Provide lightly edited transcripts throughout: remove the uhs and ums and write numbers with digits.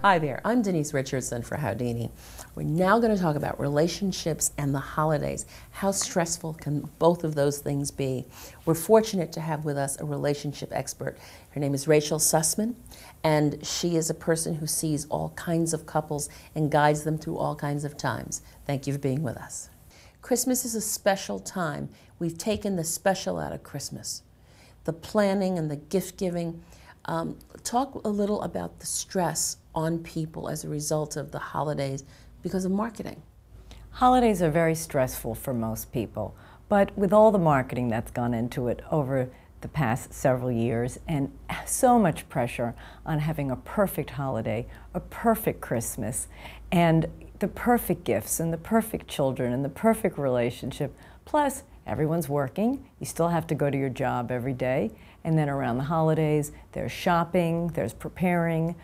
Hi there, I'm Denise Richardson for Howdini. We're now going to talk about relationships and the holidays. How stressful can both of those things be? We're fortunate to have with us a relationship expert. Her name is Rachel Sussman, and she is a person who sees all kinds of couples and guides them through all kinds of times. Thank you for being with us. Christmas is a special time. We've taken the special out of Christmas. The planning and the gift giving. Talk a little about the stress on people as a result of the holidays because of marketing. Holidays are very stressful for most people, but with all the marketing that's gone into it over the past several years and so much pressure on having a perfect holiday, a perfect Christmas, and the perfect gifts and the perfect children and the perfect relationship, plus everyone's working, you still have to go to your job every day, and then around the holidays, there's shopping, there's preparing,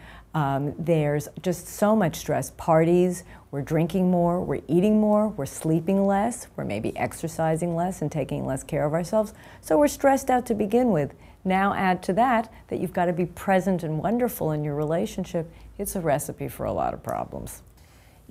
there's just so much stress. Parties, we're drinking more, we're eating more, we're sleeping less, we're maybe exercising less and taking less care of ourselves, so we're stressed out to begin with. Now add to that you've got to be present and wonderful in your relationship. It's a recipe for a lot of problems.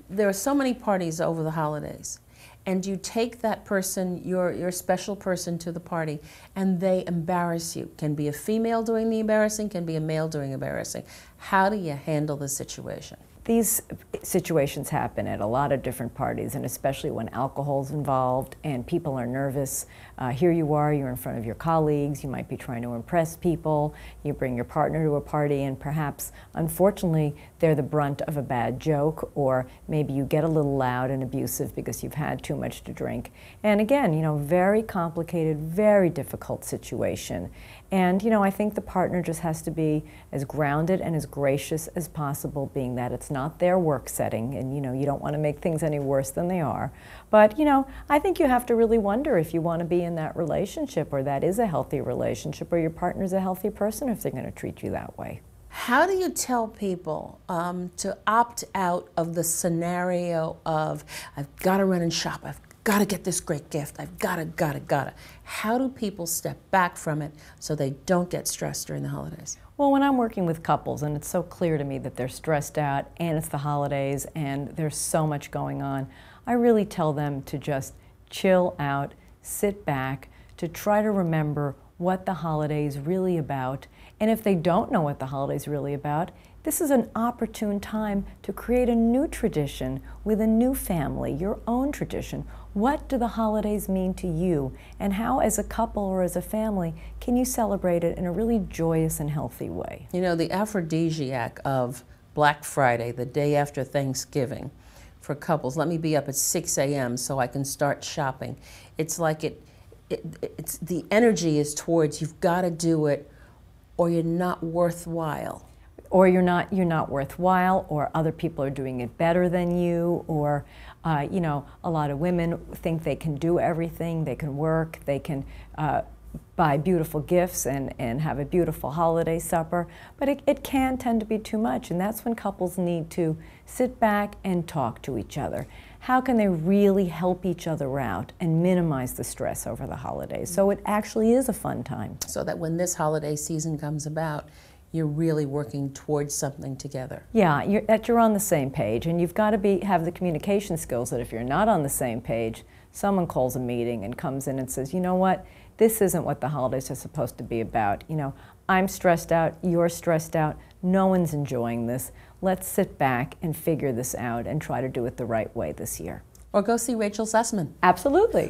There are so many parties over the holidays. And you take that person, your special person, to the party, and they embarrass you. Can be a female doing the embarrassing, can be a male doing embarrassing. How do you handle the situation? These situations happen at a lot of different parties, and especially when alcohol's involved and people are nervous. Here you are, you're in front of your colleagues, you might be trying to impress people, you bring your partner to a party, and perhaps, unfortunately, they're the brunt of a bad joke, or maybe you get a little loud and abusive because you've had too much to drink. And again, very complicated, very difficult situation. And, I think the partner just has to be as grounded and as gracious as possible, being that it's not their work setting, and, you don't want to make things any worse than they are. But, I think you have to really wonder if you want to be in that relationship, or that is a healthy relationship, or your partner's a healthy person if they're going to treat you that way. How do you tell people to opt out of the scenario of, I've got to run and shop, I've got to get this great gift, I've got to. How do people step back from it so they don't get stressed during the holidays? Well, when I'm working with couples and it's so clear to me that they're stressed out and it's the holidays and there's so much going on, I really tell them to just chill out, sit back, to try to remember what the holiday is really about. And if they don't know what the holiday is really about, this is an opportune time to create a new tradition with a new family, your own tradition. What do the holidays mean to you? And how, as a couple or as a family, can you celebrate it in a really joyous and healthy way? The aphrodisiac of Black Friday, the day after Thanksgiving, for couples, let me be up at 6 a.m. so I can start shopping. It's like it's the energy is towards you've got to do it or you're not worthwhile. Or you're not worthwhile, or other people are doing it better than you, or a lot of women think they can do everything, they can work, they can buy beautiful gifts and have a beautiful holiday supper, but it can tend to be too much, and that's when couples need to sit back and talk to each other. How can they really help each other out and minimize the stress over the holidays so it actually is a fun time? So that when this holiday season comes about, you're really working towards something together. Yeah, you're on the same page, and you've got to have the communication skills that if you're not on the same page, someone calls a meeting and comes in and says, you know what, this isn't what the holidays are supposed to be about. I'm stressed out, you're stressed out, no one's enjoying this. Let's sit back and figure this out and try to do it the right way this year. Or go see Rachel Sussman. Absolutely.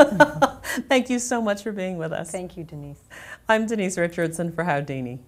Thank you so much for being with us. Thank you, Denise. I'm Denise Richardson for Howdini.